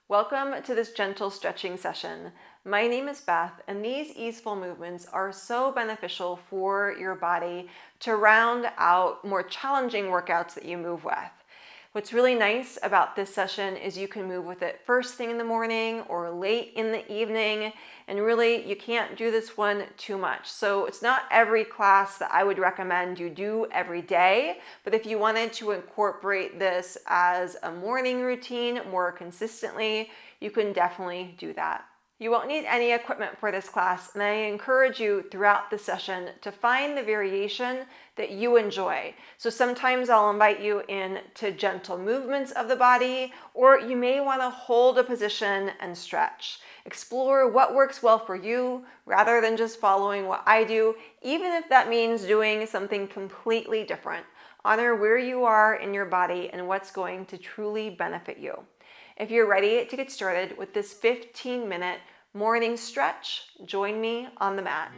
Welcome to this gentle stretching session. My name is Beth, and these easeful movements are so beneficial for your body to round out more challenging workouts that you move with. What's really nice about this session is you can move with it first thing in the morning or late in the evening, and really you can't do this one too much. So it's not every class that I would recommend you do every day, but if you wanted to incorporate this as a morning routine more consistently, you can definitely do that. You won't need any equipment for this class, and I encourage you throughout the session to find the variation that you enjoy. So sometimes I'll invite you in to gentle movements of the body, or you may want to hold a position and stretch. Explore what works well for you rather than just following what I do, even if that means doing something completely different. Honor where you are in your body and what's going to truly benefit you. If you're ready to get started with this 15-minute morning stretch, join me on the mat.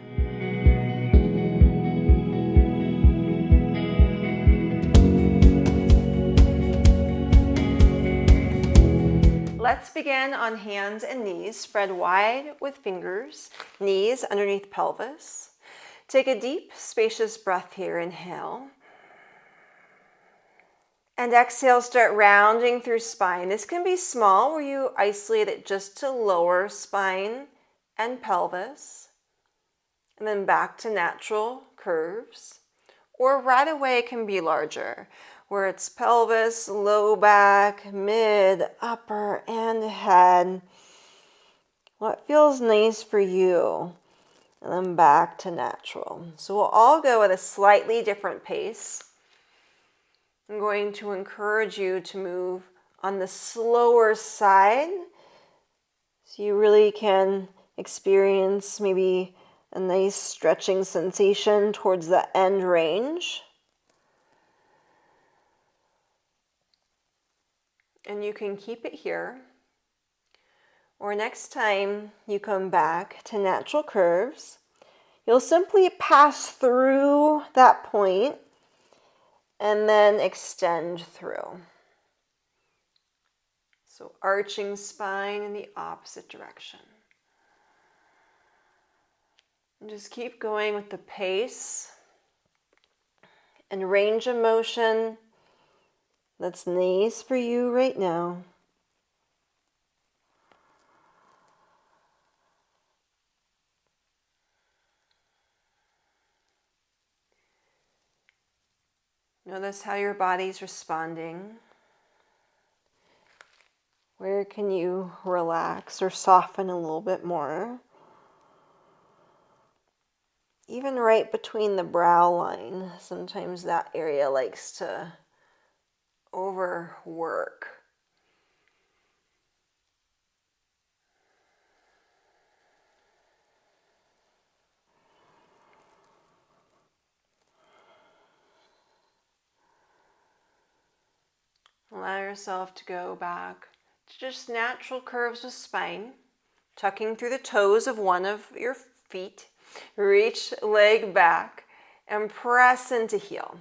Let's begin on hands and knees, spread wide with fingers, knees underneath pelvis. Take a deep, spacious breath here. Inhale. And exhale, start rounding through spine. This can be small, where you isolate it just to lower spine and pelvis. And then back to natural curves. Or right away it can be larger, where it's pelvis, low back, mid, upper, and head. What feels nice for you. And then back to natural. So we'll all go at a slightly different pace. I'm going to encourage you to move on the slower side so you really can experience maybe a nice stretching sensation towards the end range. And you can keep it here. Or next time you come back to natural curves, you'll simply pass through that point and then extend through. So arching spine in the opposite direction. And just keep going with the pace and range of motion that's nice for you right now. Notice how your body's responding. Where can you relax or soften a little bit more? Even right between the brow line, sometimes that area likes to overwork. Allow yourself to go back to just natural curves of spine, tucking through the toes of one of your feet. Reach leg back and press into heel.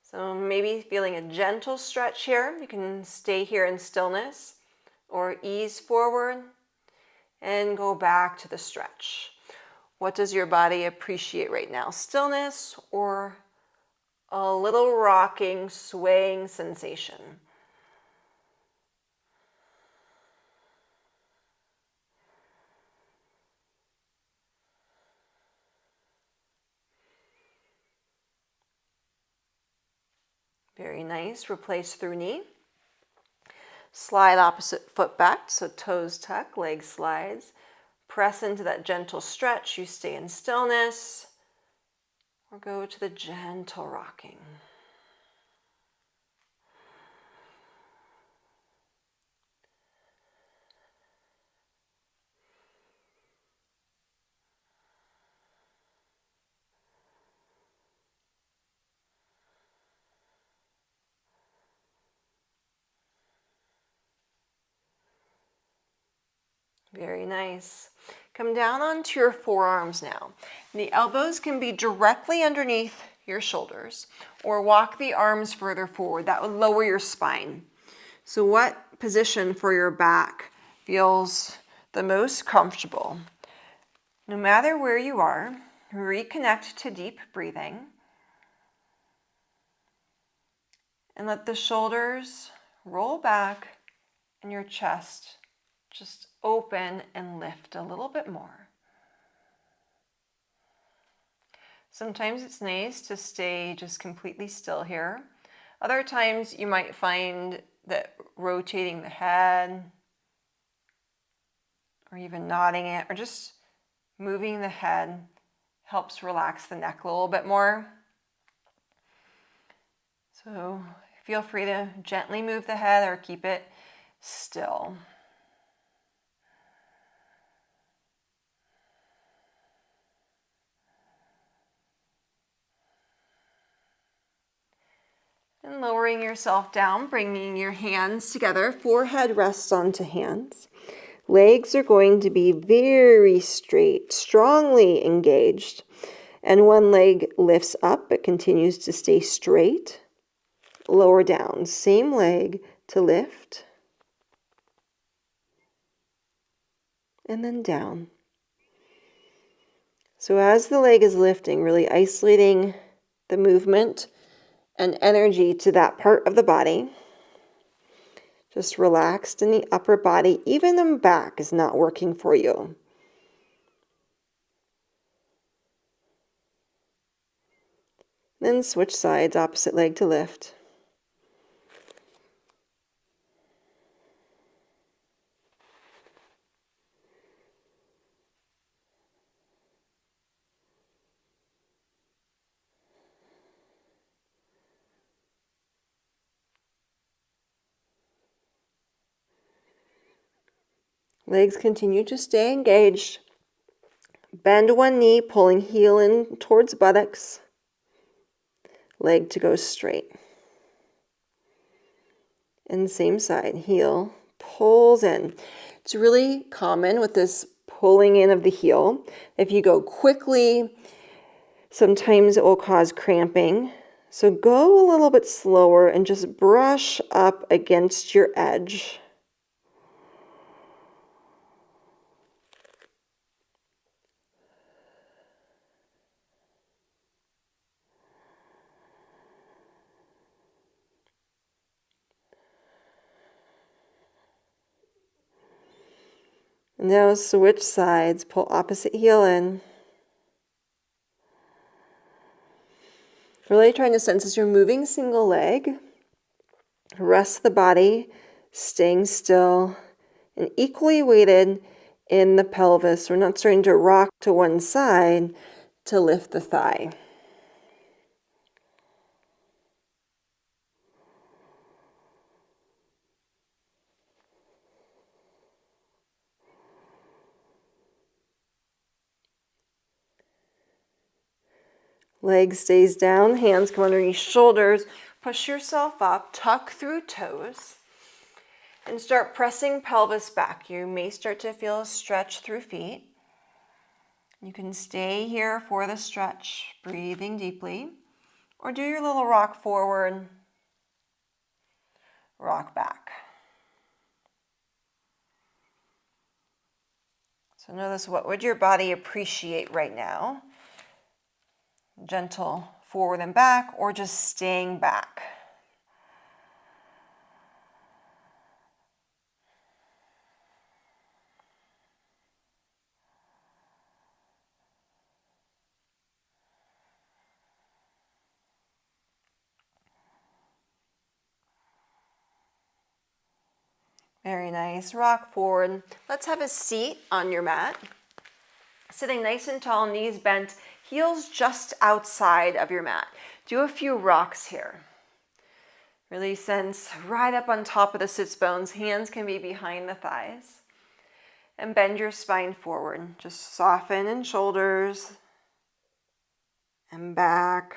So maybe feeling a gentle stretch here. You can stay here in stillness or ease forward and go back to the stretch. What does your body appreciate right now? Stillness or a little rocking, swaying sensation? Very nice. Replace through knee. Slide opposite foot back, so toes tuck, leg slides. Press into that gentle stretch. You stay in stillness or go to the gentle rocking. Very nice. Come down onto your forearms now. The elbows can be directly underneath your shoulders, or walk the arms further forward. That would lower your spine. So what position for your back feels the most comfortable. No matter where you are, reconnect to deep breathing and let the shoulders roll back and your chest just open and lift a little bit more. Sometimes it's nice to stay just completely still here. Other times you might find that rotating the head or even nodding it or just moving the head helps relax the neck a little bit more. So feel free to gently move the head or keep it still. And lowering yourself down, bringing your hands together, forehead rests onto hands. Legs are going to be very straight, strongly engaged. And one leg lifts up, but continues to stay straight. Lower down, same leg to lift. And then down. So as the leg is lifting, really isolating the movement and energy to that part of the body. Just relaxed in the upper body. Even the back is not working for you. Then switch sides, opposite leg to lift. Legs continue to stay engaged. Bend one knee, pulling heel in towards buttocks. Leg to go straight. And same side, heel pulls in. It's really common with this pulling in of the heel. If you go quickly, sometimes it will cause cramping. So go a little bit slower and just brush up against your edge. Now switch sides, pull opposite heel in. Really trying to sense as you're moving single leg, rest the body, staying still, and equally weighted in the pelvis. We're not starting to rock to one side to lift the thigh. Leg stays down, hands come underneath shoulders. Push yourself up, tuck through toes, and start pressing pelvis back. You may start to feel a stretch through feet. You can stay here for the stretch, breathing deeply, or do your little rock forward, rock back. So notice, what would your body appreciate right now? Gentle forward and back, or just staying back. Very nice. Rock forward. Let's have a seat on your mat. Sitting nice and tall, knees bent, heels just outside of your mat. Do a few rocks here. Really sense right up on top of the sits bones. Hands can be behind the thighs. And bend your spine forward. Just soften in shoulders and back.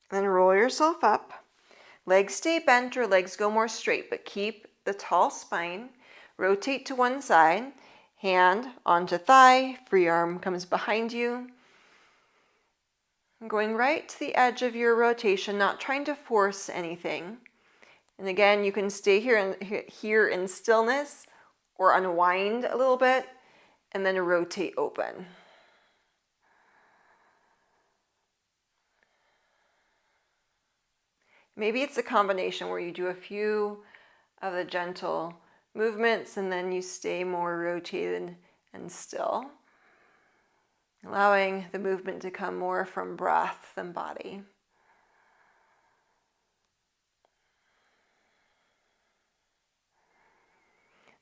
Then roll yourself up. Legs stay bent or legs go more straight, but keep the tall spine. Rotate to one side. Hand onto thigh. Free arm comes behind you. Going right to the edge of your rotation, not trying to force anything. And again, you can stay here in stillness or unwind a little bit and then rotate open. Maybe it's a combination where you do a few of the gentle movements and then you stay more rotated and still, allowing the movement to come more from breath than body.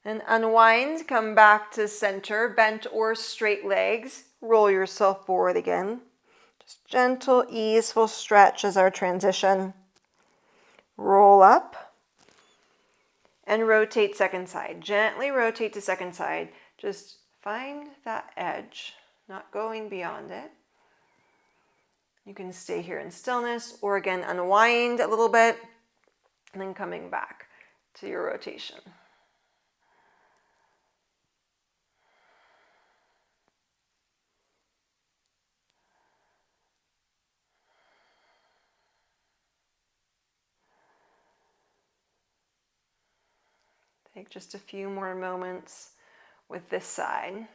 And unwind, come back to center, bent or straight legs. Roll yourself forward again. Just gentle, easeful stretch as our transition. Roll up and rotate second side. Gently rotate to second side. Just find that edge, not going beyond it. You can stay here in stillness or again unwind a little bit and then coming back to your rotation. Take just a few more moments with this side.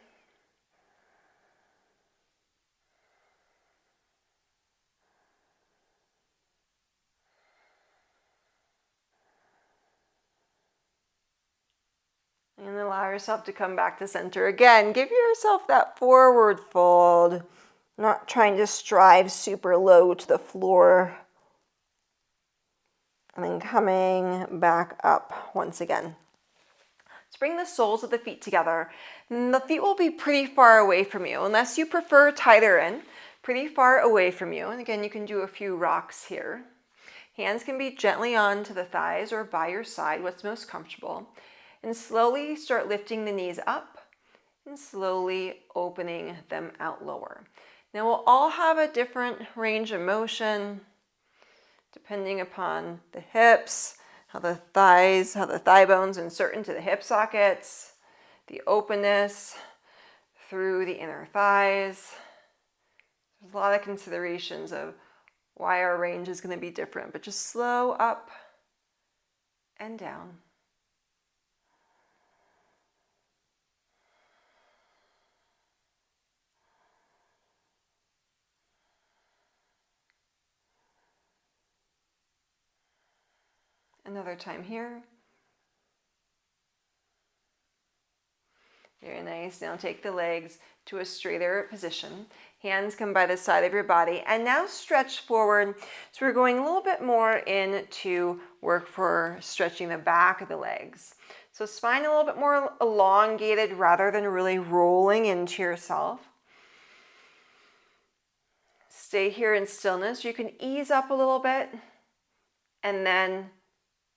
And allow yourself to come back to center again. Give yourself that forward fold, not trying to strive super low to the floor. And then coming back up once again. Let's bring the soles of the feet together. And the feet will be pretty far away from you, unless you prefer tighter in, pretty far away from you. And again, you can do a few rocks here. Hands can be gently onto the thighs or by your side, what's most comfortable. And slowly start lifting the knees up and slowly opening them out lower. Now we'll all have a different range of motion depending upon the hips, how the thigh bones insert into the hip sockets, the openness through the inner thighs. There's a lot of considerations of why our range is going to be different, but just slow up and down. Another time here. Very nice. Now take the legs to a straighter position. Hands come by the side of your body. And now stretch forward. So we're going a little bit more into work for stretching the back of the legs. So spine a little bit more elongated rather than really rolling into yourself. Stay here in stillness. You can ease up a little bit and then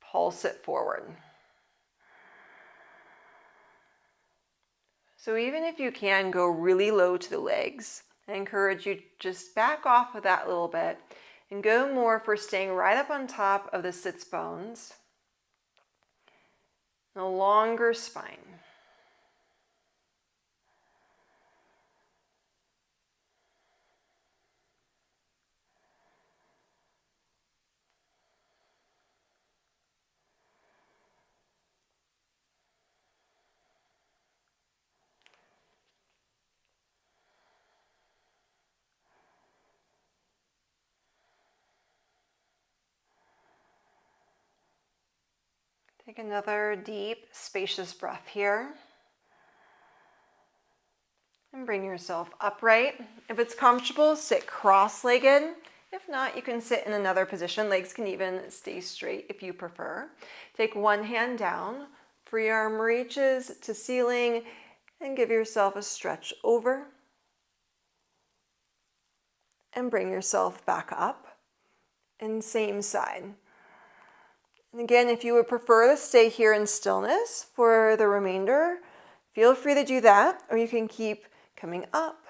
pulse it forward. So even if you can go really low to the legs, I encourage you just back off of that a little bit and go more for staying right up on top of the sits bones. A longer spine. Take another deep, spacious breath here. And bring yourself upright. If it's comfortable, sit cross-legged. If not, you can sit in another position. Legs can even stay straight if you prefer. Take one hand down, free arm reaches to ceiling, and give yourself a stretch over. And bring yourself back up. And same side. And again, if you would prefer to stay here in stillness for the remainder, feel free to do that, or you can keep coming up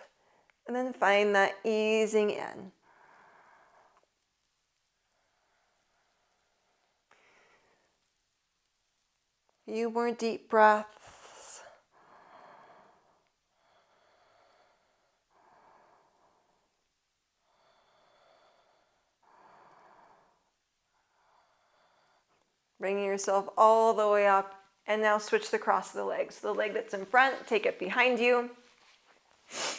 and then find that easing in. A few more deep breaths. bringing yourself all the way up. And now switch the cross of the legs. So the leg that's in front, take it behind you. You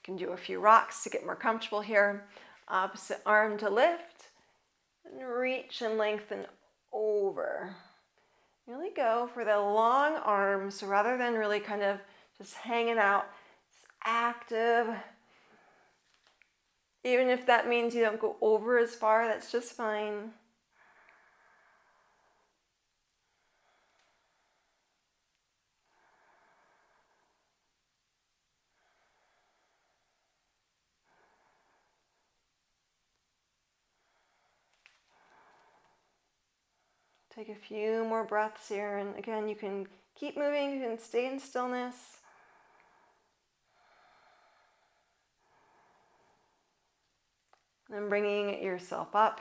can do a few rocks to get more comfortable here. Opposite arm to lift. And reach and lengthen over. Really go for the long arms. So rather than really kind of just hanging out, it's active. Even if that means you don't go over as far, that's just fine. Take a few more breaths here, and again, you can keep moving, you can stay in stillness. And bringing yourself up,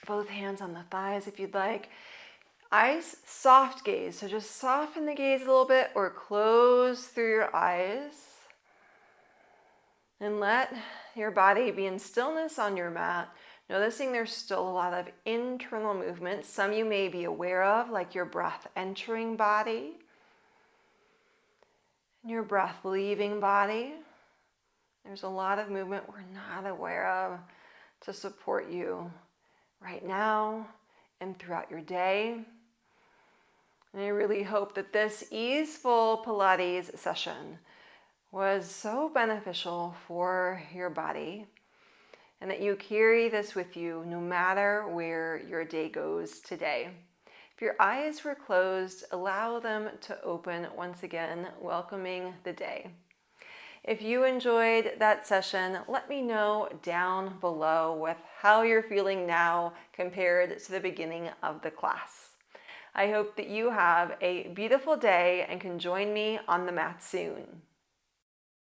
both hands on the thighs if you'd like. Eyes, soft gaze, so just soften the gaze a little bit or close through your eyes. And let your body be in stillness on your mat. Noticing there's still a lot of internal movement. Some you may be aware of, like your breath entering body and your breath leaving body. There's a lot of movement we're not aware of to support you right now and throughout your day. And I really hope that this easeful Pilates session was so beneficial for your body, and that you carry this with you no matter where your day goes today. If your eyes were closed, allow them to open once again, welcoming the day. If you enjoyed that session, let me know down below with how you're feeling now compared to the beginning of the class. I hope that you have a beautiful day and can join me on the mat soon.